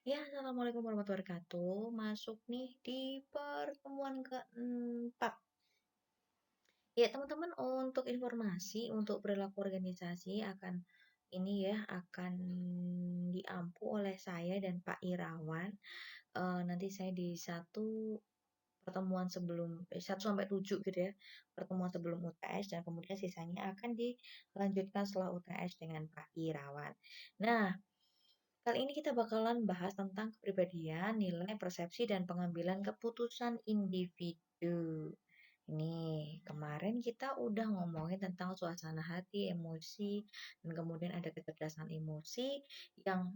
Ya, assalamualaikum warahmatullahi wabarakatuh. Masuk nih di pertemuan keempat. Ya, teman-teman, untuk informasi untuk perilaku organisasi akan diampu oleh saya dan Pak Irawan. Nanti saya di satu pertemuan sebelum 1 sampai 7 gitu ya, pertemuan sebelum UTS dan kemudian sisanya akan dilanjutkan setelah UTS dengan Pak Irawan. Nah, kali ini kita bakalan bahas tentang kepribadian, nilai, persepsi, dan pengambilan keputusan individu. Ini kemarin kita udah ngomongin tentang suasana hati, emosi, dan kemudian ada kecerdasan emosi yang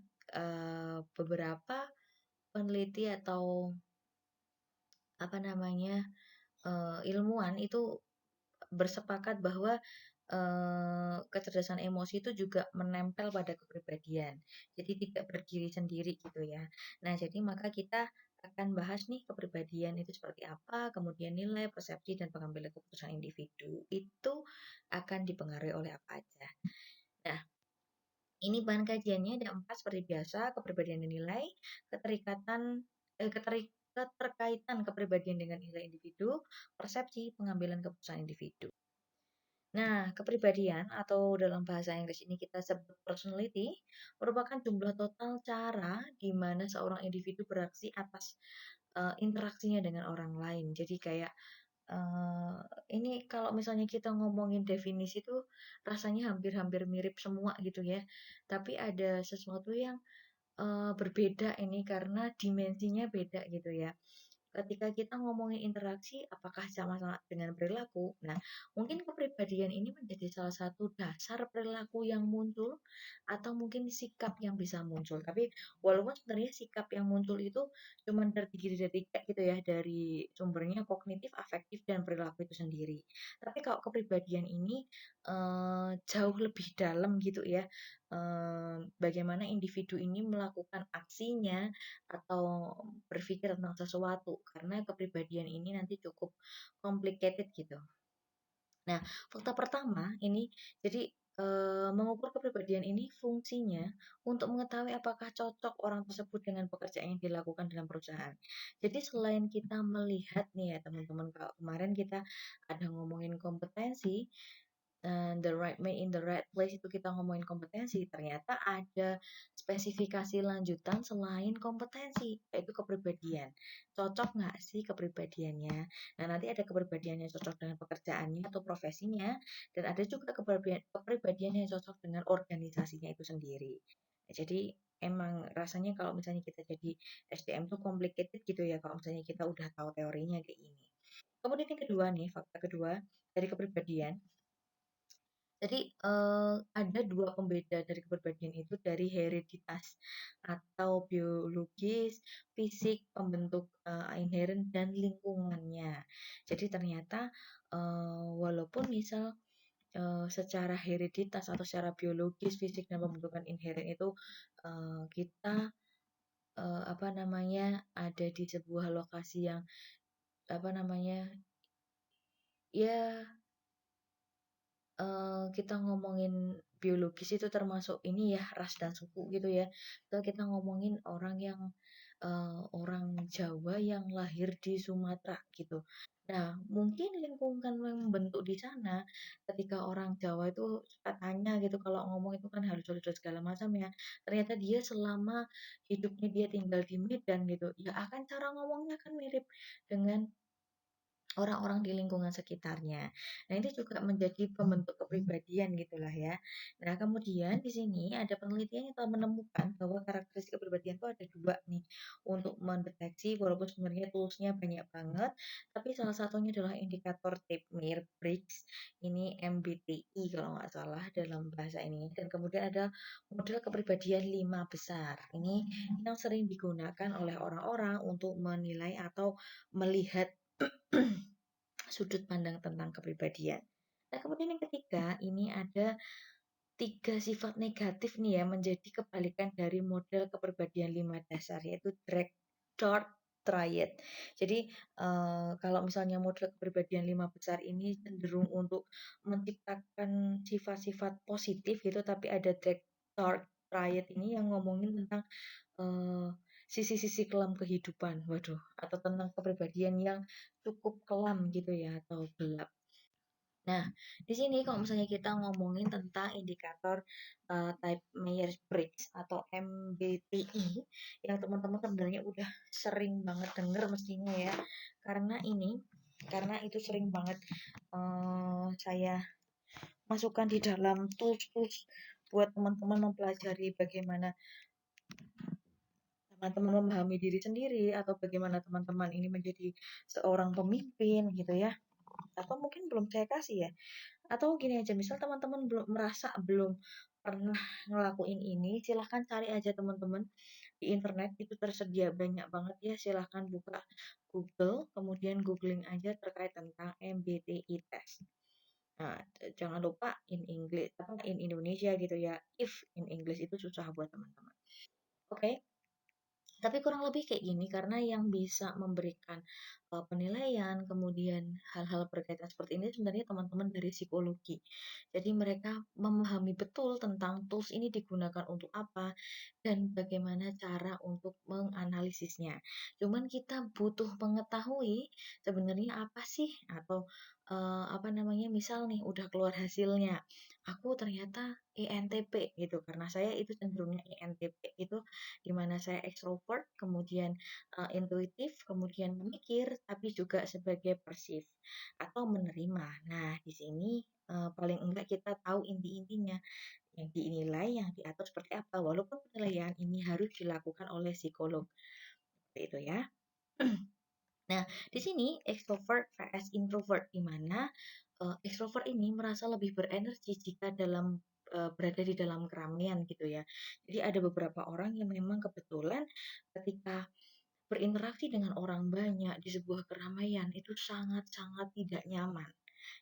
beberapa peneliti atau apa namanya ilmuwan itu bersepakat bahwa kecerdasan emosi itu juga menempel pada kepribadian. Jadi tidak berdiri sendiri gitu ya. Nah, jadi maka kita akan bahas nih kepribadian itu seperti apa, kemudian nilai, persepsi, dan pengambilan keputusan individu itu akan dipengaruhi oleh apa aja. Nah, ini bahan kajiannya ada 4 seperti biasa, kepribadian dan nilai, keterikatan, keterkaitan kepribadian dengan nilai individu, persepsi, pengambilan keputusan individu. Nah, kepribadian atau dalam bahasa Inggris ini kita sebut personality merupakan jumlah total cara di mana seorang individu beraksi atas interaksinya dengan orang lain. Jadi kayak eh, ini kalau misalnya kita ngomongin definisi itu rasanya hampir-hampir mirip semua gitu ya. Tapi ada sesuatu yang berbeda ini karena dimensinya beda gitu ya. Ketika kita ngomongin interaksi, apakah sama-sama dengan perilaku? Nah, mungkin kepribadian ini menjadi salah satu dasar perilaku yang muncul, atau mungkin sikap yang bisa muncul. Tapi walaupun sebenarnya sikap yang muncul itu cuma terdiri dari 3 gitu ya, dari sumbernya kognitif, afektif, dan perilaku itu sendiri. Tapi kalau kepribadian ini jauh lebih dalam gitu ya, bagaimana individu ini melakukan aksinya atau berpikir tentang sesuatu karena kepribadian ini nanti cukup complicated gitu. Nah, fakta pertama ini jadi mengukur kepribadian ini fungsinya untuk mengetahui apakah cocok orang tersebut dengan pekerjaan yang dilakukan dalam perusahaan. Jadi selain kita melihat nih ya teman-teman, kalau kemarin kita ada ngomongin kompetensi, the right man in the right place itu kita ngomongin kompetensi, ternyata ada spesifikasi lanjutan selain kompetensi, yaitu kepribadian. Cocok nggak sih kepribadiannya? Nah, nanti ada kepribadian yang cocok dengan pekerjaannya atau profesinya, dan ada juga kepribadian yang cocok dengan organisasinya itu sendiri. Nah, jadi emang rasanya kalau misalnya kita jadi SDM tuh complicated gitu ya, kalau misalnya kita udah tahu teorinya kayak ini. Kemudian yang kedua nih, fakta kedua dari kepribadian. Jadi ada 2 pembeda dari kepribadian itu dari hereditas atau biologis, fisik, pembentuk inherent dan lingkungannya. Jadi ternyata walaupun misal secara hereditas atau secara biologis, fisik dan pembentukan inherent itu kita apa namanya ada di sebuah lokasi yang apa namanya ya kita ngomongin biologis itu termasuk ini ya, ras dan suku gitu ya. Atau kita ngomongin orang Jawa yang lahir di Sumatera gitu. Nah, mungkin lingkungan yang membentuk di sana, ketika orang Jawa itu suka tanya gitu, kalau ngomong itu kan harus harus segala macam ya. Ternyata dia selama hidupnya dia tinggal di Medan gitu, ya akan cara ngomongnya kan mirip dengan orang-orang di lingkungan sekitarnya. Nah, ini juga menjadi pembentuk kepribadian gitulah ya. Nah, kemudian di sini ada penelitian yang telah menemukan bahwa karakteristik kepribadian itu ada 2 nih untuk mendeteksi, walaupun sebenarnya toolsnya banyak banget, tapi salah satunya adalah indikator tip Myers-Briggs, ini MBTI kalau nggak salah dalam bahasa ini. Dan kemudian ada model kepribadian 5 besar. Ini yang sering digunakan oleh orang-orang untuk menilai atau melihat sudut pandang tentang kepribadian. Nah, kemudian yang ketiga, ini ada 3 sifat negatif nih ya, menjadi kebalikan dari model kepribadian 5 dasar, yaitu drag, chart, triad. Jadi, kalau misalnya model kepribadian 5 besar ini cenderung untuk menciptakan sifat-sifat positif gitu, tapi ada drag, chart, triad ini yang ngomongin tentang sisi-sisi kelam kehidupan, waduh, atau tentang kepribadian yang cukup kelam gitu ya, atau gelap. Nah, di sini kalau misalnya kita ngomongin tentang indikator type Myers-Briggs atau MBTI yang teman-teman sebenarnya udah sering banget denger mestinya ya. Karena ini, karena itu sering banget saya masukkan di dalam tools-tools buat teman-teman mempelajari bagaimana teman-teman memahami diri sendiri atau bagaimana teman-teman ini menjadi seorang pemimpin gitu ya. Atau mungkin belum saya kasih ya. Atau gini aja, misal teman-teman belum pernah ngelakuin ini, silahkan cari aja teman-teman di internet, itu tersedia banyak banget ya, silahkan buka Google, kemudian googling aja terkait tentang MBTI test. Nah, jangan lupa in English, apa in Indonesia gitu ya. If in English itu susah buat teman-teman. Oke. Tapi kurang lebih kayak gini karena yang bisa memberikan penilaian, kemudian hal-hal berkaitan seperti ini sebenarnya teman-teman dari psikologi. Jadi mereka memahami betul tentang tools ini digunakan untuk apa dan bagaimana cara untuk menganalisisnya. Cuman kita butuh mengetahui sebenarnya apa sih atau apa namanya, misal nih udah keluar hasilnya, aku ternyata INTP gitu karena saya itu cenderungnya INTP itu di mana saya ekstrovert, kemudian intuitif, kemudian memikir, tapi juga sebagai persif atau menerima. Nah, di sini paling enggak kita tahu inti-intinya yang dinilai, yang diatur seperti apa, walaupun penilaian ini harus dilakukan oleh psikolog. Seperti itu ya. Nah, di sini extrovert vs introvert, di mana extrovert ini merasa lebih berenergi jika berada di dalam keramaian gitu ya. Jadi ada beberapa orang yang memang kebetulan ketika berinteraksi dengan orang banyak di sebuah keramaian itu sangat-sangat tidak nyaman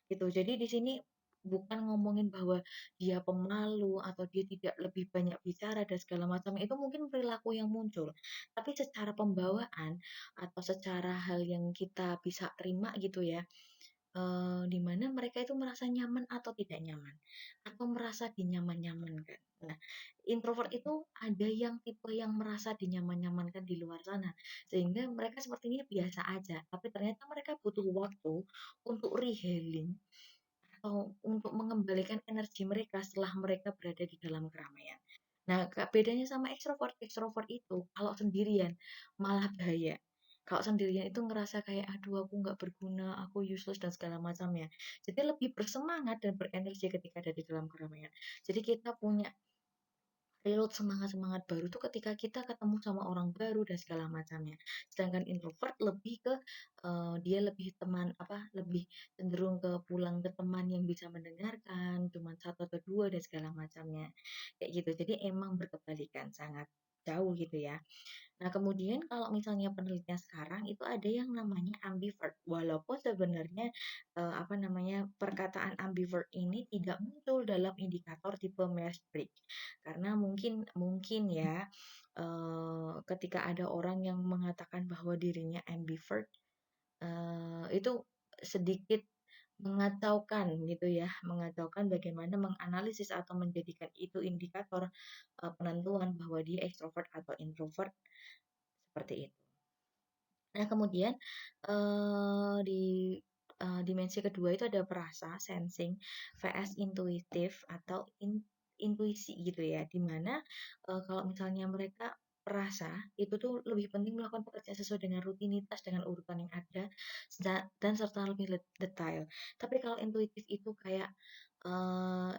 gitu. Jadi di sini bukan ngomongin bahwa dia pemalu atau dia tidak lebih banyak bicara dan segala macam itu mungkin perilaku yang muncul. Tapi secara pembawaan atau secara hal yang kita bisa terima gitu ya, di mana mereka itu merasa nyaman atau tidak nyaman, atau merasa dinyaman-nyamankan. Nah, introvert itu ada yang tipe yang merasa dinyaman-nyamankan di luar sana, sehingga mereka sepertinya biasa aja, tapi ternyata mereka butuh waktu untuk rehealing atau untuk mengembalikan energi mereka setelah mereka berada di dalam keramaian. Nah, bedanya sama ekstrovert, ekstrovert itu kalau sendirian malah bahaya. Kalau sendirian itu ngerasa kayak, aduh aku nggak berguna, aku useless dan segala macamnya. Jadi lebih bersemangat dan berenergi ketika ada di dalam keramaian. Jadi kita punya reload semangat-semangat baru tuh ketika kita ketemu sama orang baru dan segala macamnya. Sedangkan introvert lebih ke dia lebih teman apa lebih cenderung ke pulang ke teman yang bisa mendengarkan, cuman satu atau dua dan segala macamnya. Kayak gitu. Jadi emang berkebalikan sangat jauh gitu ya. Nah, kemudian kalau misalnya penelitian sekarang itu ada yang namanya ambivert. Walaupun sebenarnya apa namanya perkataan ambivert ini tidak muncul dalam indikator tipe Myers-Briggs. Karena mungkin mungkin ya ketika ada orang yang mengatakan bahwa dirinya ambivert itu sedikit mengacaukan gitu ya, mengacaukan bagaimana menganalisis atau menjadikan itu indikator penentuan bahwa dia ekstrovert atau introvert seperti itu. Nah, kemudian di dimensi kedua itu ada perasa, sensing, vs intuitif atau intuisi gitu ya, di mana kalau misalnya mereka perasa itu tuh lebih penting melakukan pekerjaan sesuai dengan rutinitas dengan urutan yang ada dan serta lebih detail. Tapi kalau intuitif itu kayak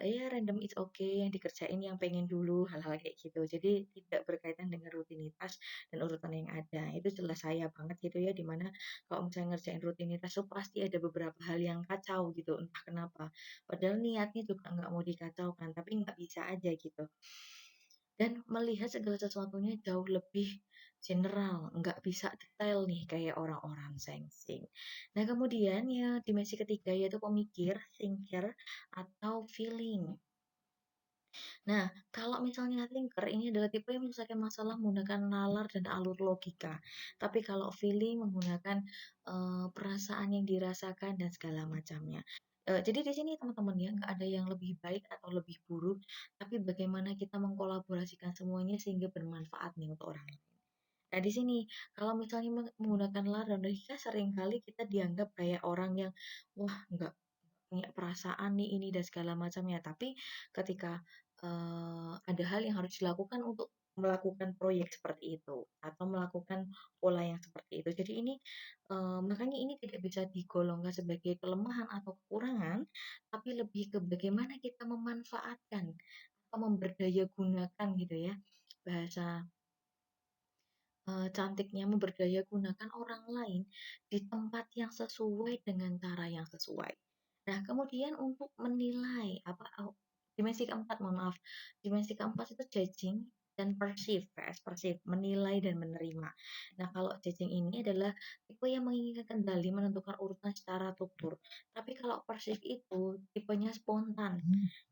ya random is okay yang dikerjain yang pengen dulu hal-hal kayak gitu. Jadi tidak berkaitan dengan rutinitas dan urutan yang ada. Itu jelas saya banget gitu ya, dimana kalau misalnya ngerjain rutinitas tuh pasti ada beberapa hal yang kacau gitu, entah kenapa. Padahal niatnya juga nggak mau dikacaukan, tapi nggak bisa aja gitu. Dan melihat segala sesuatunya jauh lebih general, nggak bisa detail nih kayak orang-orang sensing. Nah kemudian ya dimensi ketiga yaitu pemikir, thinker, atau feeling. Nah, kalau misalnya thinker ini adalah tipe yang menyelesaikan masalah menggunakan nalar dan alur logika. Tapi kalau feeling menggunakan perasaan yang dirasakan dan segala macamnya. Jadi di sini teman-teman ya nggak ada yang lebih baik atau lebih buruk, tapi bagaimana kita mengkolaborasikan semuanya sehingga bermanfaat nih untuk orang lain. Nah, di sini kalau misalnya menggunakan la dan logika seringkali kita dianggap kayak orang yang wah nggak punya perasaan nih ini dan segala macamnya. Tapi ketika ada hal yang harus dilakukan untuk melakukan proyek seperti itu atau melakukan pola yang seperti itu. Jadi ini makanya ini tidak bisa digolongkan sebagai kelemahan atau kekurangan, tapi lebih ke bagaimana kita memanfaatkan atau memberdaya gunakan gitu ya bahasa cantiknya memberdaya gunakan orang lain di tempat yang sesuai dengan cara yang sesuai. Nah, kemudian untuk menilai dimensi keempat, mohon maaf. Dimensi keempat itu judging dan perceive, menilai dan menerima. Nah, kalau judging ini adalah tipe yang menginginkan kendali menentukan urutan secara struktur. Tapi kalau perceive itu tipenya spontan,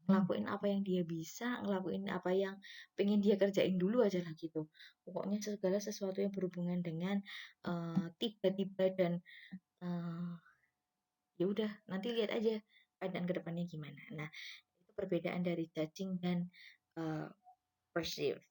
ngelakuin apa yang dia bisa, ngelakuin apa yang pengen dia kerjain dulu aja lah gitu. Pokoknya segala sesuatu yang berhubungan dengan tiba-tiba dan uh, ya udah nanti lihat aja keadaan kedepannya gimana. Nah, itu perbedaan dari judging dan uh, perceive.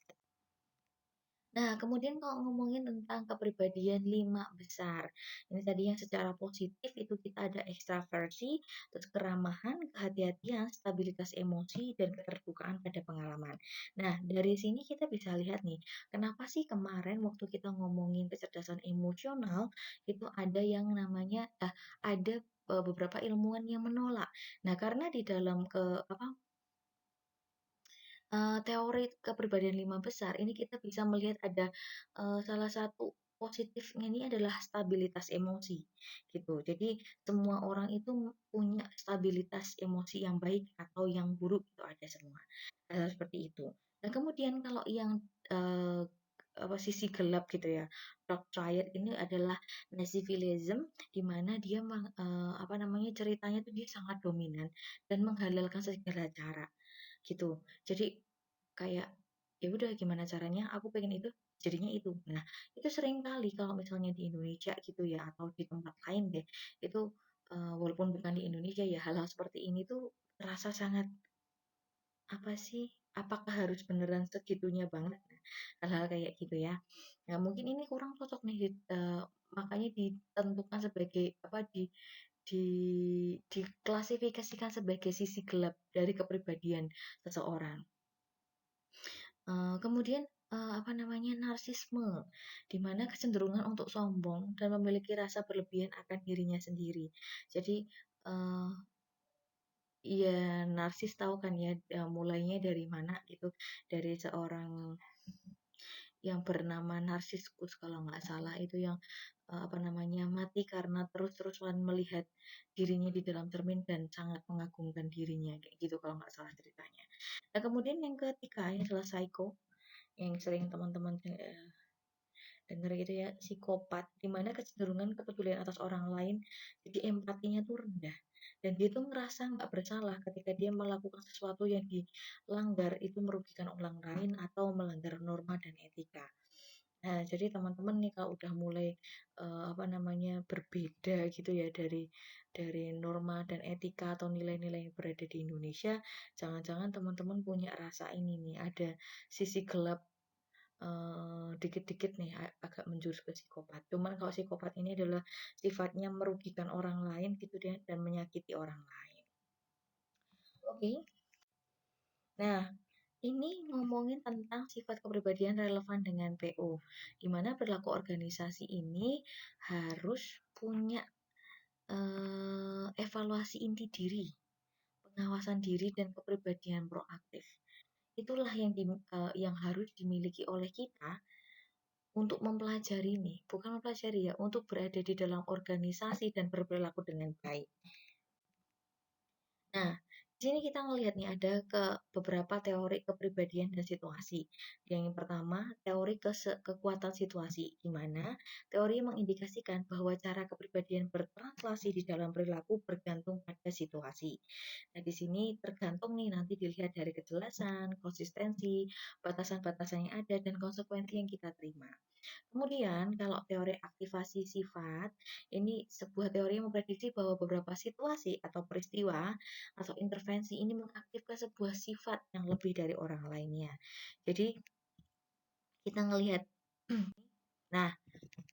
Nah, kemudian kalau ngomongin tentang kepribadian 5 besar. Ini tadi yang secara positif itu kita ada ekstraversi, terus keramahan, kehati-hatian, stabilitas emosi, dan keterbukaan pada pengalaman. Nah, dari sini kita bisa lihat nih, kenapa sih kemarin waktu kita ngomongin kecerdasan emosional, itu ada yang namanya, ada beberapa ilmuwan yang menolak. Nah, karena di dalam teori kepribadian 5 besar ini kita bisa melihat ada salah satu positifnya ini adalah stabilitas emosi gitu. Jadi semua orang itu punya stabilitas emosi yang baik atau yang buruk itu ada semua. Seperti itu. Nah, kemudian kalau yang eh, sisi gelap gitu ya. Dark Triad ini adalah Nasivilism di mana dia ceritanya tuh dia sangat dominan dan menghalalkan segala cara gitu. Jadi kayak ya udah gimana caranya aku pengen itu jadinya itu. Nah, itu sering kali kalau misalnya di Indonesia gitu ya atau di tempat lain deh, itu walaupun bukan di Indonesia ya hal-hal seperti ini tuh terasa sangat apa sih? Apakah harus beneran segitunya banget? Nah, hal-hal kayak gitu ya. Nah, mungkin ini kurang cocok nih makanya ditentukan sebagai di diklasifikasikan sebagai sisi gelap dari kepribadian seseorang. Kemudian, narsisme, di mana kecenderungan untuk sombong dan memiliki rasa berlebihan akan dirinya sendiri. Jadi, eee, ya narsis tahu kan ya, mulainya dari mana gitu, dari seorang yang bernama Narsiskus kalau nggak salah itu yang, mati karena terus-terusan melihat dirinya di dalam cermin dan sangat mengagungkan dirinya, kayak gitu kalau nggak salah ceritanya. Nah, kemudian yang ketiga ini adalah psycho. Yang sering teman-teman dengar gitu ya, psikopat, di mana kecenderungan kepedulian atas orang lain, jadi empatinya tuh rendah. Dan dia tuh ngerasa nggak bersalah ketika dia melakukan sesuatu yang dilanggar itu merugikan orang lain atau melanggar norma dan etika. Nah, jadi teman-teman nih kalau udah mulai berbeda gitu ya dari norma dan etika atau nilai-nilai yang berada di Indonesia, jangan-jangan teman-teman punya rasa ini nih, ada sisi gelap dikit-dikit nih agak menjurus ke psikopat. Cuman kalau psikopat ini adalah sifatnya merugikan orang lain gitu deh dan menyakiti orang lain. Oke. Nah, ini ngomongin tentang sifat kepribadian relevan dengan PO, di mana perilaku organisasi ini harus punya evaluasi inti diri, pengawasan diri dan kepribadian proaktif. Itulah yang harus dimiliki oleh kita untuk mempelajari nih, bukan mempelajari ya, untuk berada di dalam organisasi dan berperilaku dengan baik. Nah, di sini kita ngelihat nih ada beberapa teori kepribadian dan situasi. Yang pertama, teori kekuatan situasi, di mana teori mengindikasikan bahwa cara kepribadian bertranslasi di dalam perilaku bergantung pada situasi. Nah, di sini tergantung nih nanti dilihat dari kejelasan, konsistensi, batasan-batasan yang ada, dan konsekuensi yang kita terima. Kemudian, kalau teori aktivasi sifat, ini sebuah teori yang memprediksi bahwa beberapa situasi atau peristiwa atau intervensi ini mengaktifkan sebuah sifat yang lebih dari orang lainnya. Jadi, kita ngelihat Nah,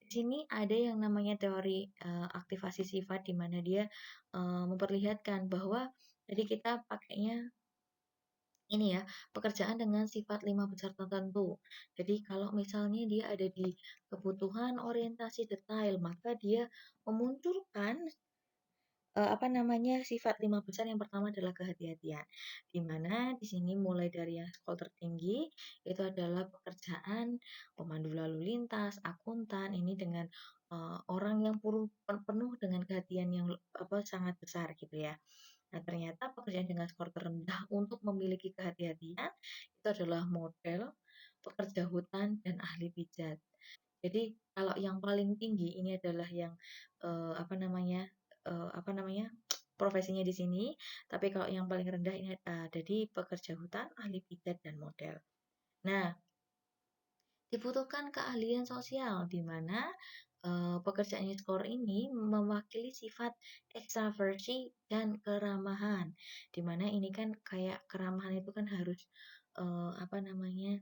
di sini ada yang namanya teori aktivasi sifat di mana dia memperlihatkan bahwa jadi kita pakainya ini ya, pekerjaan dengan sifat 5 besar tertentu. Jadi kalau misalnya dia ada di kebutuhan orientasi detail, maka dia memunculkan apa namanya, sifat 5 besar yang pertama adalah kehati-hatian. Di mana di sini mulai dari yang skor tertinggi itu adalah pekerjaan pemandu lalu lintas, akuntan, ini dengan orang yang penuh dengan kehatian yang apa sangat besar gitu ya. Nah, ternyata pekerjaan dengan skor terendah untuk memiliki kehati-hatian itu adalah model, pekerja hutan, dan ahli pijat. Jadi kalau yang paling tinggi ini adalah yang apa namanya profesinya di sini, tapi kalau yang paling rendah ini ada di pekerja hutan, ahli pijat, dan model. Nah, dibutuhkan keahlian sosial di mana pekerjaan skor ini mewakili sifat ekstraversi dan keramahan. Di mana ini kan kayak keramahan itu kan harus apa namanya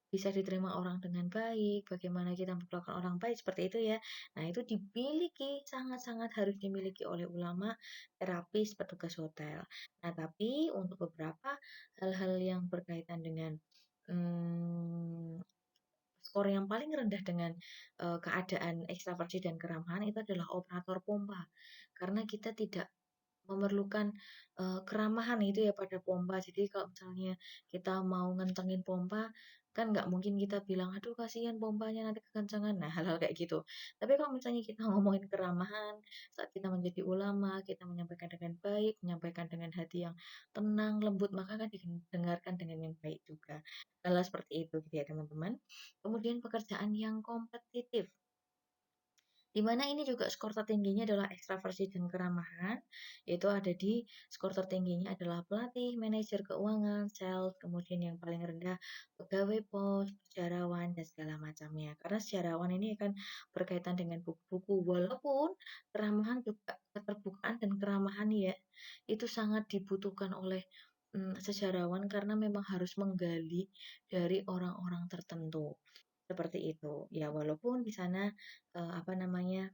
bisa diterima orang dengan baik, bagaimana kita memperlakukan orang baik seperti itu ya. Nah, itu dimiliki sangat-sangat harus dimiliki oleh ulama, terapis, petugas hotel. Nah, tapi untuk beberapa hal-hal yang berkaitan dengan hmm, skor yang paling rendah dengan keadaan ekstraversi dan keramahan itu adalah operator pompa. Karena kita tidak memerlukan keramahan itu ya pada pompa. Jadi kalau misalnya kita mau ngentengin pompa, kan nggak mungkin kita bilang, aduh kasihan pompanya nanti kekencangan. Nah, hal-hal kayak gitu. Tapi kalau misalnya kita ngomongin keramahan, saat kita menjadi ulama, kita menyampaikan dengan baik, menyampaikan dengan hati yang tenang, lembut, maka kan didengarkan dengan yang baik juga. Hal seperti itu gitu ya teman-teman. Kemudian pekerjaan yang kompetitif. Di mana ini juga skor tertingginya adalah ekstraversi dan keramahan, yaitu ada di skor tertingginya adalah pelatih, manajer keuangan, sales, kemudian yang paling rendah pegawai pos, sejarawan, dan segala macamnya. Karena sejarawan ini akan berkaitan dengan buku-buku, walaupun keramahan juga keterbukaan dan keramahan ya, itu sangat dibutuhkan oleh sejarawan karena memang harus menggali dari orang-orang tertentu. Seperti itu. Ya walaupun di sana, apa namanya,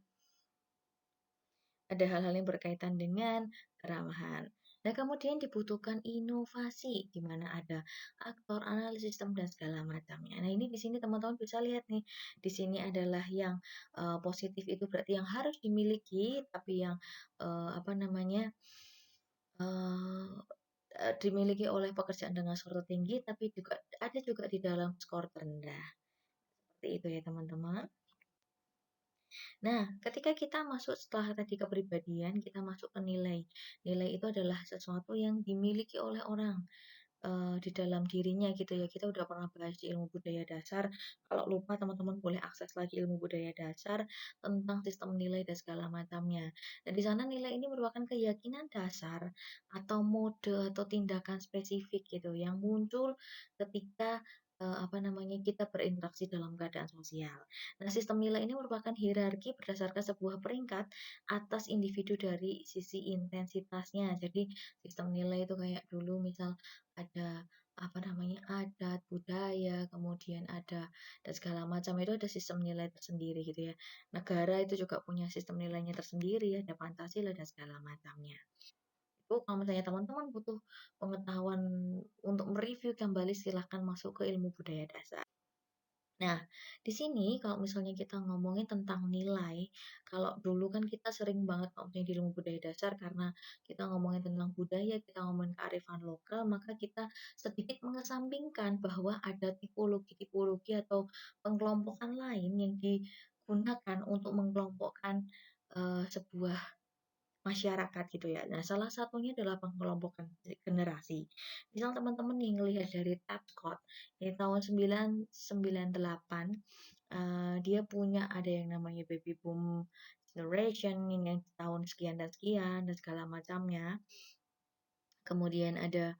ada hal-hal yang berkaitan dengan keramahan. Nah, kemudian dibutuhkan inovasi, di mana ada aktor, analisis sistem, dan segala macamnya. Nah, ini di sini teman-teman bisa lihat nih, di sini adalah yang positif itu berarti yang harus dimiliki, tapi yang apa namanya, eee dimiliki oleh pekerjaan dengan skor tinggi, tapi juga ada juga di dalam skor terendah. Seperti itu ya teman-teman. Nah, ketika kita masuk setelah tadi kepribadian, kita masuk ke nilai. Nilai itu adalah sesuatu yang dimiliki oleh orang di dalam dirinya gitu ya. Kita udah pernah bahas di ilmu budaya dasar. Kalau lupa teman-teman boleh akses lagi ilmu budaya dasar tentang sistem nilai dan segala macamnya. Dan di sana nilai ini merupakan keyakinan dasar atau mode atau tindakan spesifik gitu yang muncul ketika apa namanya kita berinteraksi dalam keadaan sosial. Nah, sistem nilai ini merupakan hierarki berdasarkan sebuah peringkat atas individu dari sisi intensitasnya. Jadi sistem nilai itu kayak dulu misal ada apa namanya adat, budaya, kemudian ada dan segala macam itu ada sistem nilai tersendiri gitu ya. Negara itu juga punya sistem nilainya tersendiri, ada Pancasila dan segala macamnya. Itu kalau misalnya teman-teman butuh pengetahuan untuk mereview kembali silahkan masuk ke ilmu budaya dasar. Nah, di sini kalau misalnya kita ngomongin tentang nilai, kalau dulu kan kita sering banget kalau misalnya di ilmu budaya dasar karena kita ngomongin tentang budaya, kita ngomongin kearifan lokal, maka kita sedikit mengesampingkan bahwa ada tipologi-tipologi atau pengelompokan lain yang digunakan untuk mengelompokkan sebuah masyarakat gitu ya. Nah, salah satunya adalah pengelompokan generasi. Misal teman-teman yang ngelihat dari Tapcott di tahun 998 dia punya ada yang namanya baby boom generation ini yang tahun sekian dan sekian dan segala macamnya. Kemudian ada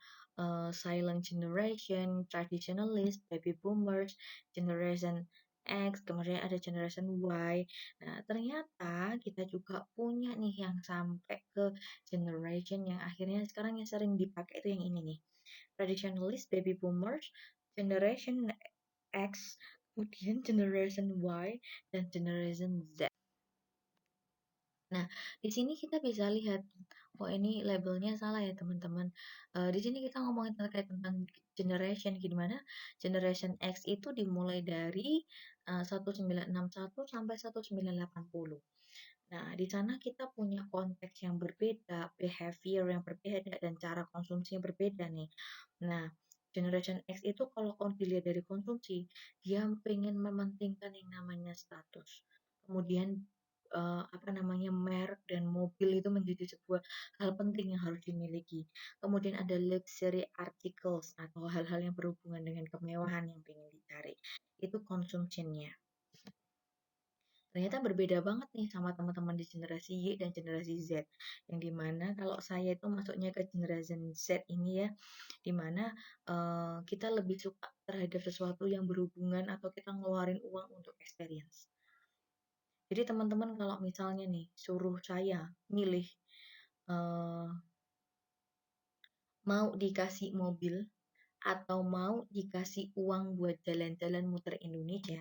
silent generation, traditionalist, baby boomers, generation X, kemudian ada generation Y. Nah, ternyata kita juga punya nih yang sampai ke generation yang akhirnya sekarang yang sering dipakai itu yang ini nih. Traditionalist, baby boomers, generation X, kemudian generation Y, dan generation Z. Nah, di sini kita bisa lihat, oh ini labelnya salah ya teman-teman. Di sini kita ngomongin terkait tentang generation, gimana generation X itu dimulai dari 1961 sampai 1980. Nah, di sana kita punya konteks yang berbeda, behavior yang berbeda, dan cara konsumsi yang berbeda nih. Nah, Generation X itu kalau dilihat dari konsumsi, dia pengen mementingkan yang namanya status. Kemudian apa namanya merek dan mobil itu menjadi sebuah hal penting yang harus dimiliki. Kemudian ada luxury articles atau hal-hal yang berhubungan dengan kemewahan yang ingin dicari. Itu consumption-nya. Ternyata berbeda banget nih sama teman-teman di generasi Y dan generasi Z. Yang dimana kalau saya itu masuknya ke generasi Z ini ya, dimana kita lebih suka terhadap sesuatu yang berhubungan atau kita ngeluarin uang untuk experience. Jadi teman-teman kalau misalnya nih suruh saya milih uh, mau dikasih mobil atau mau dikasih uang buat jalan-jalan muter Indonesia,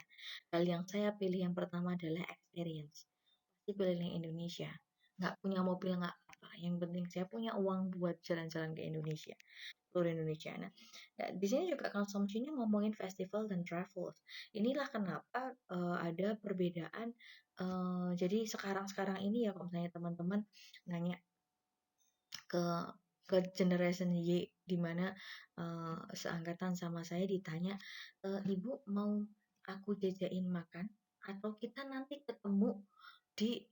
hal yang saya pilih yang pertama adalah experience. Pasti pilih yang Indonesia. Nggak punya mobil nggak apa, yang penting saya punya uang buat jalan-jalan ke Indonesia, seluruh Indonesia. Nah, di sini juga konsumsinya ngomongin festival dan travels. Inilah kenapa ada perbedaan. Jadi sekarang-sekarang ini ya, kalau misalnya teman-teman nanya ke generation Y, di mana seangkatan sama saya ditanya, ibu mau aku jajain makan atau kita nanti ketemu di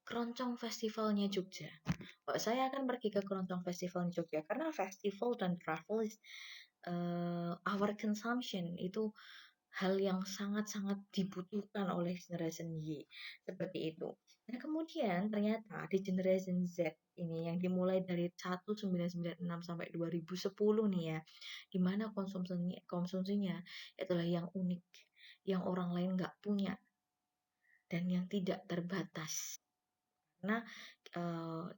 keroncong festivalnya Jogja. Saya akan pergi ke keroncong festival Jogja karena festival dan travel is our consumption, itu hal yang sangat-sangat dibutuhkan oleh generation Y, seperti itu. Nah, kemudian ternyata di generation Z ini yang dimulai dari 1996 sampai 2010 nih ya, di mana konsumsinya itulah yang unik, yang orang lain nggak punya, dan yang tidak terbatas. Karena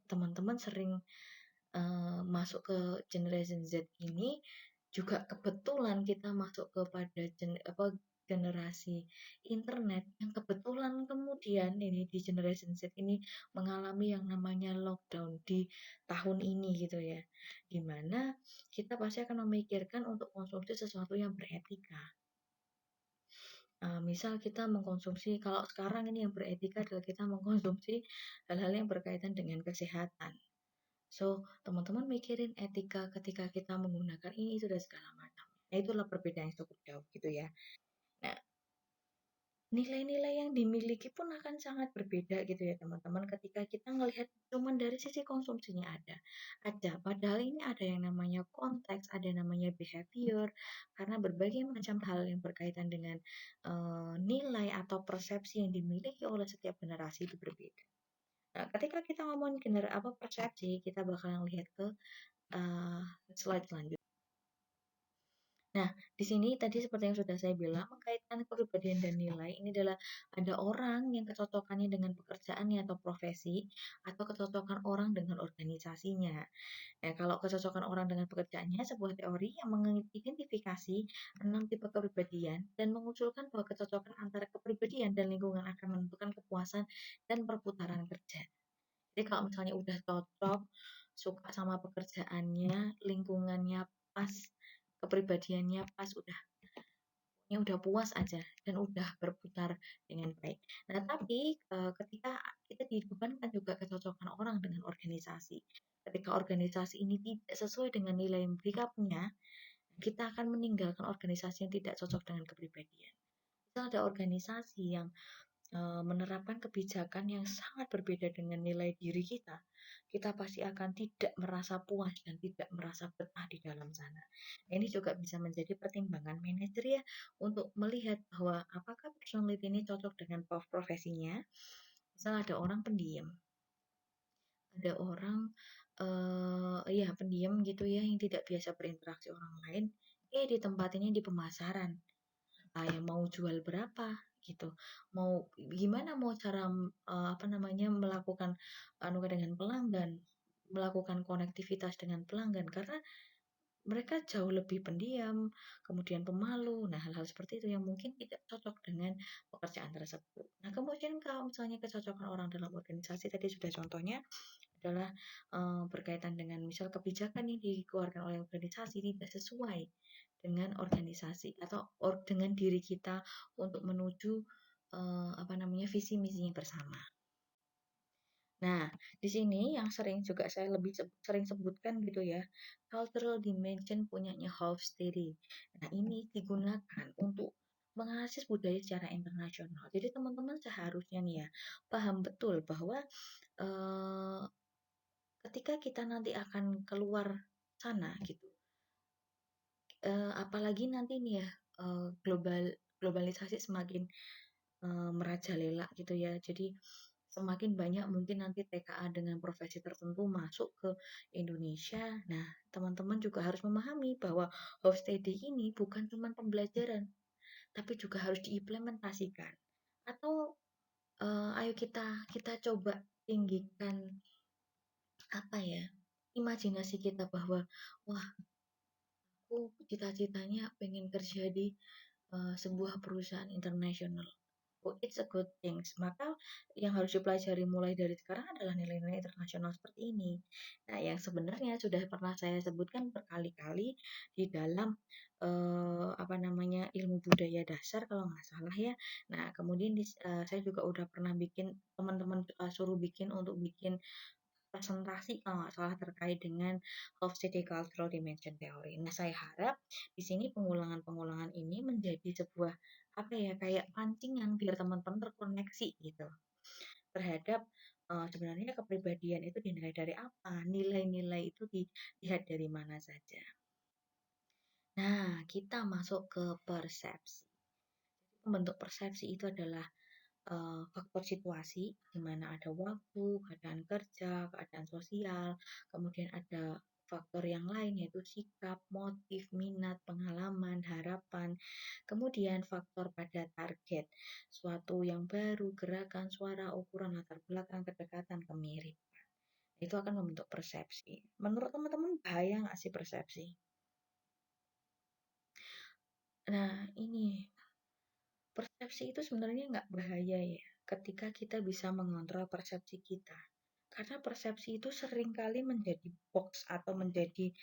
teman-teman sering masuk ke generation Z ini juga kebetulan kita masuk kepada generasi internet yang kebetulan kemudian ini di generation Z ini mengalami yang namanya lockdown di tahun ini gitu ya, dimana kita pasti akan memikirkan untuk konsumsi sesuatu yang beretika. Misal kita mengkonsumsi, kalau sekarang ini yang beretika adalah kita mengkonsumsi hal-hal yang berkaitan dengan kesehatan. So, teman-teman mikirin etika ketika kita menggunakan ini sudah segala macam. Nah, itulah perbedaan yang cukup jauh gitu ya. Nah, nilai-nilai yang dimiliki pun akan sangat berbeda gitu ya teman-teman ketika kita melihat cuman dari sisi konsumsinya ada. Padahal ini ada yang namanya konteks, ada yang namanya behavior, karena berbagai macam hal yang berkaitan dengan nilai atau persepsi yang dimiliki oleh setiap generasi itu berbeda. Nah, ketika kita ngomongin persepsi, kita bakalan lihat ke slide selanjutnya. Nah, di sini tadi seperti yang sudah saya bilang, mengkaitkan kepribadian dan nilai, ini adalah ada orang yang kecocokannya dengan pekerjaannya atau profesi, atau kecocokan orang dengan organisasinya. Nah, kalau kecocokan orang dengan pekerjaannya, sebuah teori yang mengidentifikasi 6 tipe kepribadian dan mengusulkan bahwa kecocokan antara kepribadian dan lingkungan akan menentukan kepuasan dan perputaran kerja. Jadi kalau misalnya udah cocok, suka sama pekerjaannya, lingkungannya pas, kepribadiannya pas, udah puas aja dan udah berputar dengan baik. Nah, tapi ketika kita dibebankan juga kecocokan orang dengan organisasi. Ketika organisasi ini tidak sesuai dengan nilai yang mereka punya, kita akan meninggalkan organisasi yang tidak cocok dengan kepribadian. Misal ada organisasi yang menerapkan kebijakan yang sangat berbeda dengan nilai diri kita, kita pasti akan tidak merasa puas dan tidak merasa betah di dalam sana. Ini juga bisa menjadi pertimbangan manajer ya untuk melihat bahwa apakah personality ini cocok dengan profesinya. Misal ada orang pendiam, ada orang ya pendiam gitu ya yang tidak biasa berinteraksi orang lain, di tempat ini di pemasaran, yang mau jual berapa gitu, mau gimana mau cara apa namanya melakukan dengan pelanggan, melakukan konektivitas dengan pelanggan, karena mereka jauh lebih pendiam, kemudian pemalu. Nah, hal-hal seperti itu yang mungkin tidak cocok dengan pekerjaan tersebut. Nah, kemudian kalau misalnya kecocokan orang dalam organisasi tadi sudah contohnya adalah berkaitan dengan misal kebijakan yang dikeluarkan oleh organisasi tidak sesuai dengan organisasi atau dengan diri kita untuk menuju apa namanya visi misinya bersama. Nah, di sini yang sering juga saya lebih sering sebutkan gitu ya, cultural dimension punyanya Hofstede. Nah, ini digunakan untuk mengakses budaya secara internasional. Jadi teman-teman seharusnya nih ya paham betul bahwa eh, ketika kita nanti akan keluar sana gitu, apalagi nanti nih ya globalisasi semakin merajalela gitu ya. Jadi semakin banyak mungkin nanti TKA dengan profesi tertentu masuk ke Indonesia. Nah, teman-teman juga harus memahami bahwa Hofstede ini bukan cuma pembelajaran, tapi juga harus diimplementasikan. Atau ayo kita coba tinggikan apa ya? Imajinasi kita bahwa wah, aku cita-citanya pengen kerja di sebuah perusahaan internasional. Oh, it's a good things. Maka yang harus dipelajari mulai dari sekarang adalah nilai-nilai internasional seperti ini. Nah, yang sebenarnya sudah pernah saya sebutkan berkali-kali di dalam apa namanya ilmu budaya dasar kalau nggak salah ya. Nah, kemudian saya juga udah pernah bikin teman-teman suruh bikin untuk bikin presentasi kalau nggak salah terkait dengan Hofstede Cultural Dimension Theory. Nah, saya harap di sini pengulangan-pengulangan ini menjadi sebuah apa ya kayak pancingan biar teman-teman terkoneksi gitu terhadap sebenarnya kepribadian itu dinilai dari apa, nilai-nilai itu dilihat dari mana saja. Nah, kita masuk ke persepsi. Membentuk persepsi itu adalah faktor situasi, di mana ada waktu, keadaan kerja, keadaan sosial, kemudian ada faktor yang lain yaitu sikap, motif, minat, pengalaman, harapan, kemudian faktor pada target, suatu yang baru, gerakan, suara, ukuran, latar belakang, kedekatan, kemiripan. Itu akan membentuk persepsi. Menurut teman-teman bahaya nggak sih persepsi? Nah, ini persepsi itu sebenarnya nggak bahaya ya, ketika kita bisa mengontrol persepsi kita. Karena persepsi itu seringkali menjadi box atau menjadi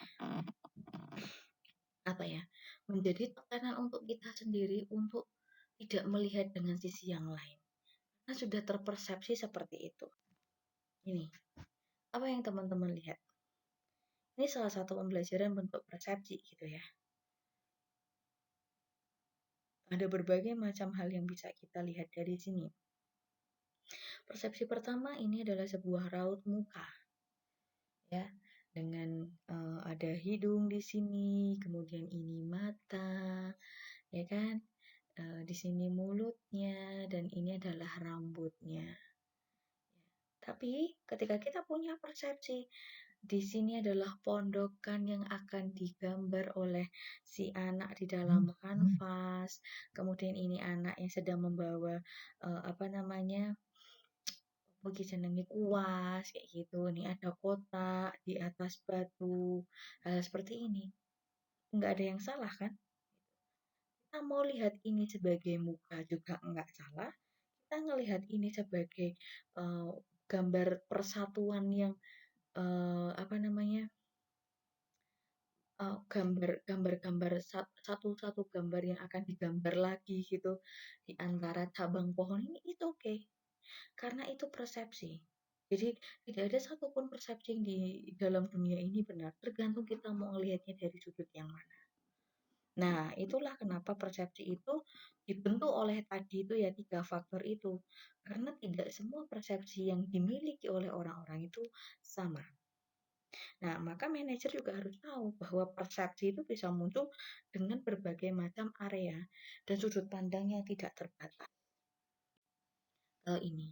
apa ya, menjadi tekanan untuk kita sendiri untuk tidak melihat dengan sisi yang lain. Karena sudah terpersepsi seperti itu. Ini, apa yang teman-teman lihat? Ini salah satu pembelajaran bentuk persepsi gitu ya. Ada berbagai macam hal yang bisa kita lihat dari sini. Persepsi pertama ini adalah sebuah raut muka, ya, dengan ada hidung di sini, kemudian ini mata, ya kan, di sini mulutnya, dan ini adalah rambutnya. Tapi ketika kita punya persepsi, di sini adalah pondokan yang akan digambar oleh si anak di dalam kanvas. Kemudian ini anak yang sedang membawa apa namanya bagi jenenge kuas kayak gitu. Ini ada kotak di atas batu. Hal seperti ini nggak ada yang salah kan? Kita mau lihat ini sebagai muka juga nggak salah. Kita ngelihat ini sebagai uh, gambar persatuan yang apa namanya gambar-gambar satu-satu gambar yang akan digambar lagi gitu di antara cabang pohon ini itu oke. Karena itu persepsi. Jadi tidak ada satupun persepsi yang di dalam dunia ini benar, tergantung kita mau melihatnya dari sudut yang mana. Nah, itulah kenapa persepsi itu dibentuk oleh tadi itu ya 3 faktor itu. Karena tidak semua persepsi yang dimiliki oleh orang-orang itu sama. Nah, maka manajer juga harus tahu bahwa persepsi itu bisa muncul dengan berbagai macam area dan sudut pandang yang tidak terbatas. Ini.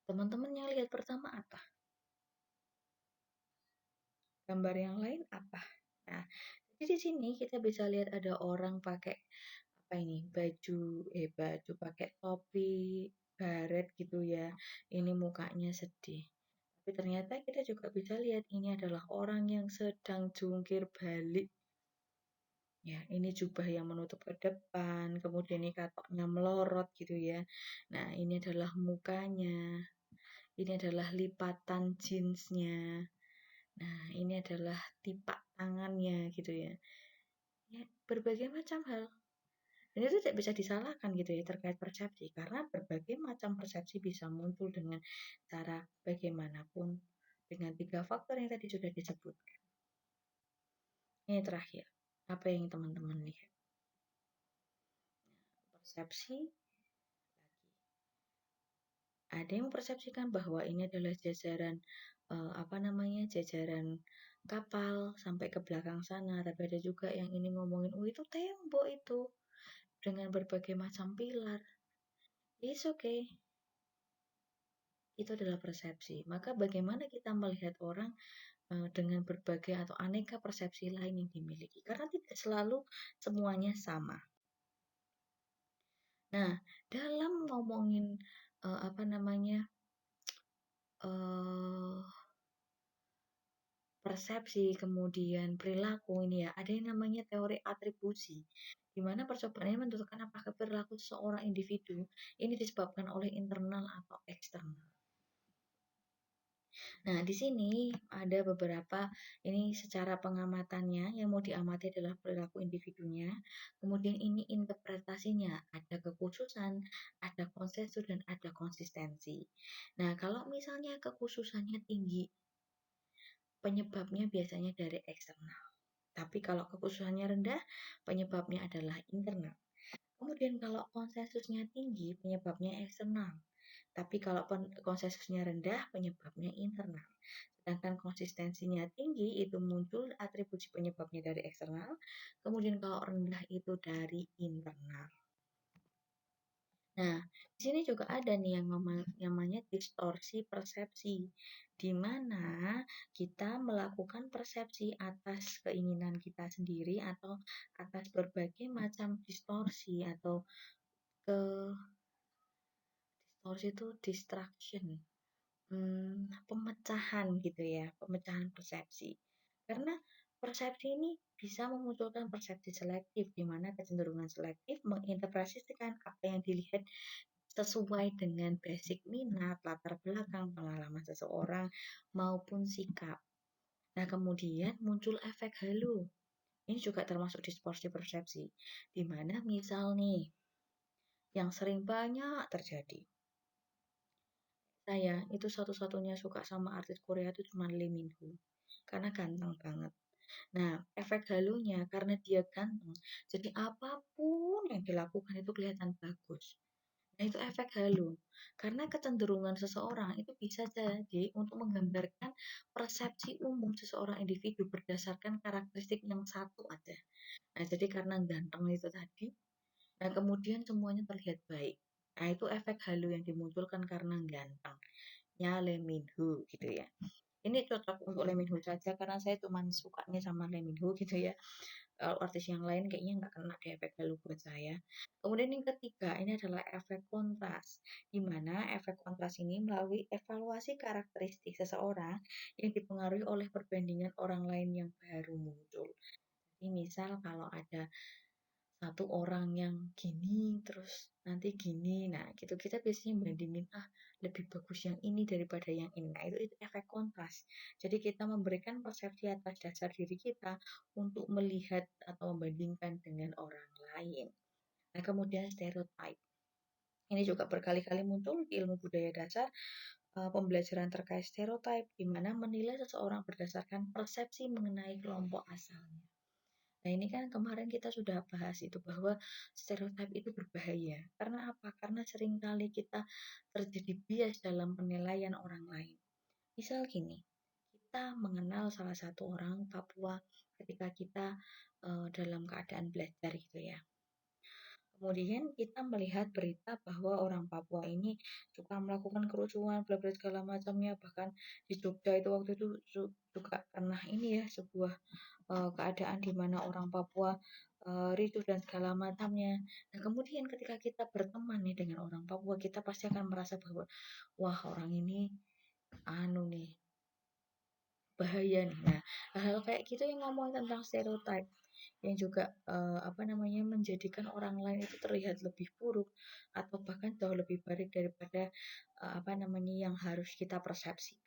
Teman-teman yang lihat pertama apa? Gambar yang lain apa? Nah, jadi di sini kita bisa lihat ada orang pakai apa ini? Baju pakai topi, baret gitu ya. Ini mukanya sedih. Tapi ternyata kita juga bisa lihat ini adalah orang yang sedang jungkir balik. Ya, ini jubah yang menutup ke depan, kemudian ini katoknya melorot gitu ya. Nah, ini adalah mukanya, ini adalah lipatan jeansnya. Nah, ini adalah tipak tangannya gitu ya. Ya, berbagai macam hal. Dan itu tidak bisa disalahkan gitu ya terkait persepsi, karena berbagai macam persepsi bisa muncul dengan cara bagaimanapun dengan 3 faktor yang tadi sudah disebut. Ini terakhir, apa yang teman-teman lihat? Persepsi, ada yang mempersepsikan bahwa ini adalah jajaran jajaran kapal sampai ke belakang sana, tapi ada juga yang ini ngomongin, oh itu tembok itu dengan berbagai macam pilar. It's okay. Itu adalah persepsi. Maka bagaimana kita melihat orang dengan berbagai atau aneka persepsi lain yang dimiliki, karena tidak selalu semuanya sama. Nah, dalam ngomongin persepsi kemudian perilaku ini ya, ada yang namanya teori atribusi, di mana percobaannya menentukan apakah perilaku seorang individu ini disebabkan oleh internal atau eksternal. Nah, di sini ada beberapa, ini secara pengamatannya yang mau diamati adalah perilaku individunya, kemudian ini interpretasinya, ada kekhususan, ada konsensus, dan ada konsistensi. Nah, kalau misalnya kekhususannya tinggi, penyebabnya biasanya dari eksternal. Tapi kalau kekhususannya rendah, penyebabnya adalah internal. Kemudian kalau konsensusnya tinggi, penyebabnya eksternal. Tapi kalau konsensusnya rendah, penyebabnya internal. Sedangkan konsistensinya tinggi, itu muncul atribusi penyebabnya dari eksternal. Kemudian kalau rendah itu dari internal. Nah, di sini juga ada nih yang namanya distorsi persepsi, di mana kita melakukan persepsi atas keinginan kita sendiri atau atas berbagai macam distorsi atau ke distorsi itu distraction, pemecahan gitu ya, pemecahan persepsi. Karena persepsi ini bisa memunculkan persepsi selektif, di mana kecenderungan selektif menginterpretasikan apa yang dilihat sesuai dengan basic minat, latar belakang, pengalaman seseorang, maupun sikap. Nah, kemudian muncul efek halo. Ini juga termasuk distorsi persepsi, di mana misal nih, yang sering banyak terjadi. Saya itu satu-satunya suka sama artis Korea itu cuma Lee Min Ho, karena ganteng banget. Nah, efek halonya karena dia ganteng, jadi apapun yang dilakukan itu kelihatan bagus. Nah, itu efek halo. Karena kecenderungan seseorang itu bisa jadi untuk menggambarkan persepsi umum seseorang individu berdasarkan karakteristik yang satu aja. Nah, jadi karena ganteng itu tadi, nah kemudian semuanya terlihat baik. Nah, itu efek halo yang dimunculkan karena gantengnya Lee Min Ho gitu ya. Ini cocok untuk Lee Min Ho saja karena saya cuma sukanya sama Lee Min Ho gitu ya. Artis yang lain kayaknya nggak kena deh efek halo buat saya. Kemudian yang ketiga, ini adalah efek kontras, di mana efek kontras ini melalui evaluasi karakteristik seseorang yang dipengaruhi oleh perbandingan orang lain yang baru muncul. Jadi misal kalau ada satu orang yang gini, terus nanti gini, nah gitu kita biasanya bandingin, lebih bagus yang ini daripada yang ini. Nah itu efek kontras. Jadi kita memberikan persepsi atas dasar diri kita untuk melihat atau membandingkan dengan orang lain. Nah kemudian stereotype. Ini juga berkali-kali muncul di ilmu budaya dasar, pembelajaran terkait stereotype, di mana menilai seseorang berdasarkan persepsi mengenai kelompok asalnya. Nah ini kan kemarin kita sudah bahas itu bahwa stereotip itu berbahaya. Karena apa? Karena seringkali kita terjadi bias dalam penilaian orang lain. Misal gini, kita mengenal salah satu orang Papua ketika kita dalam keadaan belajar gitu ya. Kemudian kita melihat berita bahwa orang Papua ini suka melakukan kerusuhan, bla bla segala macamnya. Bahkan di Jogja itu waktu itu juga pernah ini ya sebuah keadaan di mana orang Papua ricuh dan segala macamnya. Nah, kemudian ketika kita berteman nih dengan orang Papua, kita pasti akan merasa bahwa wah orang ini anu nih, bahaya nih. Nah, hal-hal kayak gitu yang ngomong tentang stereotype yang juga apa namanya menjadikan orang lain itu terlihat lebih buruk atau bahkan jauh lebih baik daripada apa namanya yang harus kita persepsikan.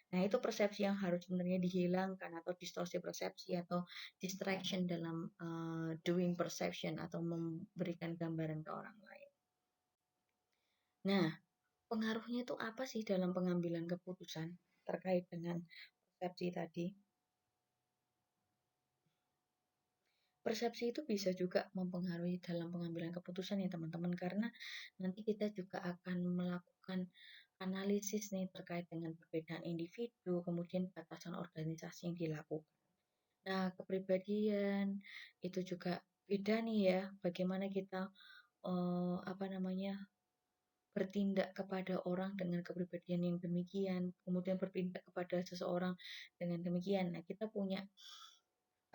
Nah, itu persepsi yang harus sebenarnya dihilangkan atau distorsi persepsi atau distraction dalam doing perception atau memberikan gambaran ke orang lain. Nah, pengaruhnya itu apa sih dalam pengambilan keputusan terkait dengan persepsi tadi? Persepsi itu bisa juga mempengaruhi dalam pengambilan keputusan ya teman-teman, karena nanti kita juga akan melakukan analisis nih terkait dengan perbedaan individu, kemudian batasan organisasi yang dilakukan. Nah, kepribadian itu juga beda nih ya, bagaimana kita apa namanya bertindak kepada orang dengan kepribadian yang demikian, kemudian bertindak kepada seseorang dengan demikian. Nah, kita punya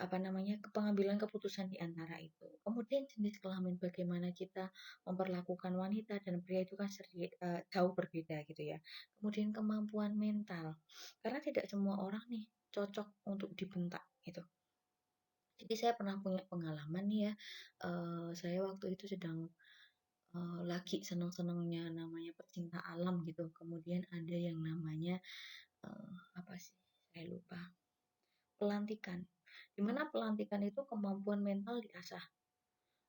apa namanya pengambilan keputusan di antara itu. Kemudian jenis kelamin bagaimana kita memperlakukan wanita dan pria itu kan jauh berbeda gitu ya. Kemudian kemampuan mental, karena tidak semua orang nih cocok untuk dibentak gitu. Jadi saya pernah punya pengalaman nih ya, saya waktu itu sedang lagi seneng-senengnya namanya pecinta alam gitu. Kemudian ada yang namanya apa sih? Saya lupa. Pelantikan. Dimana pelantikan itu kemampuan mental diasah.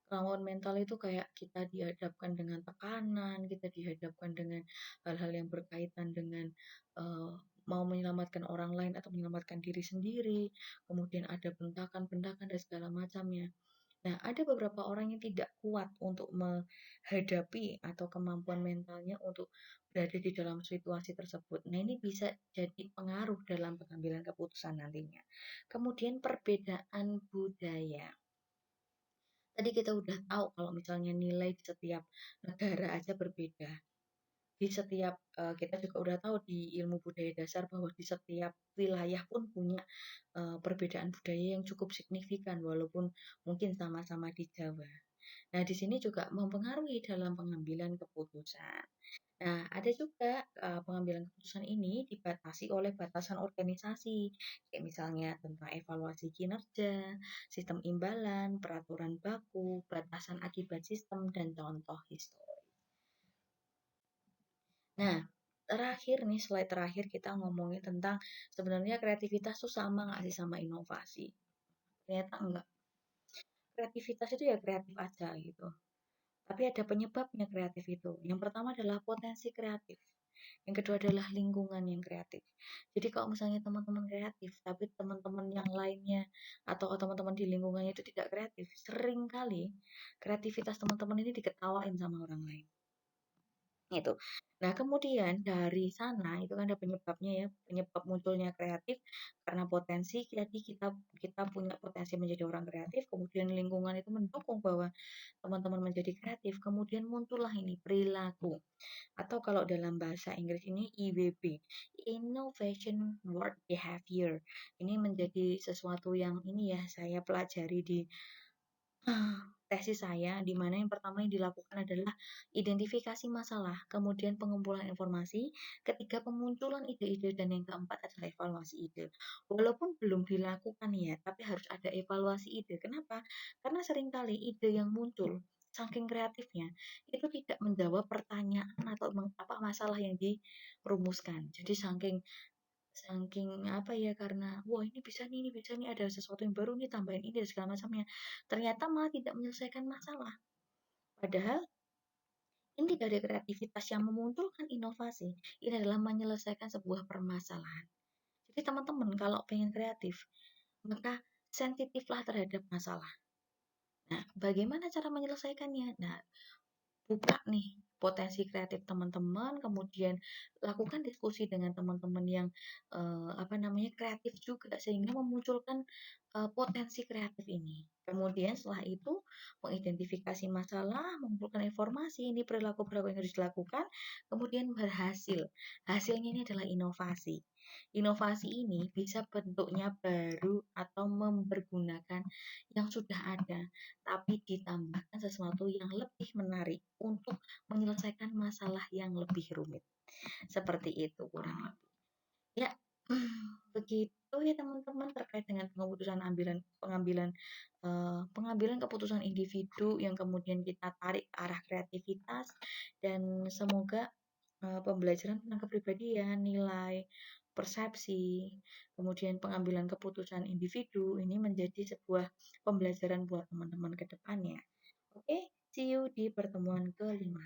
Kemampuan mental itu kayak kita dihadapkan dengan tekanan, kita dihadapkan dengan hal-hal yang berkaitan dengan uh, mau menyelamatkan orang lain atau menyelamatkan diri sendiri, kemudian ada bentakan-bentakan dan segala macamnya. Nah, ada beberapa orang yang tidak kuat untuk menghadapi atau kemampuan mentalnya untuk berada di dalam situasi tersebut. Nah, ini bisa jadi pengaruh dalam pengambilan keputusan nantinya. Kemudian perbedaan budaya. Tadi kita udah tahu kalau misalnya nilai di setiap negara aja berbeda. Di setiap kita juga udah tahu di ilmu budaya dasar bahwa di setiap wilayah pun punya perbedaan budaya yang cukup signifikan walaupun mungkin sama-sama di Jawa. Nah, di sini juga mempengaruhi dalam pengambilan keputusan. Nah, ada juga pengambilan keputusan ini dibatasi oleh batasan organisasi, kayak misalnya tentang evaluasi kinerja, sistem imbalan, peraturan baku, batasan akibat sistem, dan contoh histori. Nah, terakhir nih, slide terakhir kita ngomongin tentang sebenarnya kreativitas tuh sama nggak sih sama inovasi? Ternyata enggak. Kreativitas itu ya kreatif aja gitu. Tapi ada penyebabnya kreatif itu. Yang pertama adalah potensi kreatif. Yang kedua adalah lingkungan yang kreatif. Jadi kalau misalnya teman-teman kreatif, tapi teman-teman yang lainnya atau teman-teman di lingkungannya itu tidak kreatif, sering kali kreativitas teman-teman ini diketawain sama orang lain. Itu. Nah, kemudian dari sana itu kan ada penyebabnya ya, penyebab munculnya kreatif karena potensi jadi kita kita punya potensi menjadi orang kreatif, kemudian lingkungan itu mendukung bahwa teman-teman menjadi kreatif, kemudian muncullah ini perilaku atau kalau dalam bahasa Inggris ini IWB, Innovation Work Behavior. Ini menjadi sesuatu yang ini ya saya pelajari di tesis saya, di mana yang pertama yang dilakukan adalah identifikasi masalah, kemudian pengumpulan informasi, ketiga pemunculan ide-ide, dan yang keempat adalah evaluasi ide. Walaupun belum dilakukan ya, tapi harus ada evaluasi ide. Kenapa? Karena seringkali ide yang muncul saking kreatifnya itu tidak menjawab pertanyaan atau apa masalah yang dirumuskan. Jadi saking Saking apa ya, karena, "Wah ini bisa nih, ada sesuatu yang baru nih, tambahin ini dan segala macamnya." Ternyata malah tidak menyelesaikan masalah. Padahal inti dari kreativitas yang memunculkan inovasi, ini adalah menyelesaikan sebuah permasalahan. Jadi teman-teman kalau pengen kreatif, maka sensitiflah terhadap masalah. Nah, bagaimana cara menyelesaikannya? Nah, buka nih potensi kreatif teman-teman, kemudian lakukan diskusi dengan teman-teman yang apa namanya kreatif juga sehingga memunculkan potensi kreatif ini. Kemudian setelah itu mengidentifikasi masalah, mengumpulkan informasi, ini perilaku-perilaku yang harus dilakukan, kemudian berhasil. Hasilnya ini adalah inovasi. Inovasi ini bisa bentuknya baru atau mempergunakan yang sudah ada, tapi ditambahkan sesuatu yang lebih menarik untuk menyelesaikan masalah yang lebih rumit. Seperti itu kurang lebih. Ya, begitu ya teman-teman terkait dengan pengambilan keputusan individu yang kemudian kita tarik ke arah kreativitas, dan semoga pembelajaran tentang kepribadian, nilai, persepsi, kemudian pengambilan keputusan individu ini menjadi sebuah pembelajaran buat teman-teman ke depannya. Oke, see you di pertemuan kelima.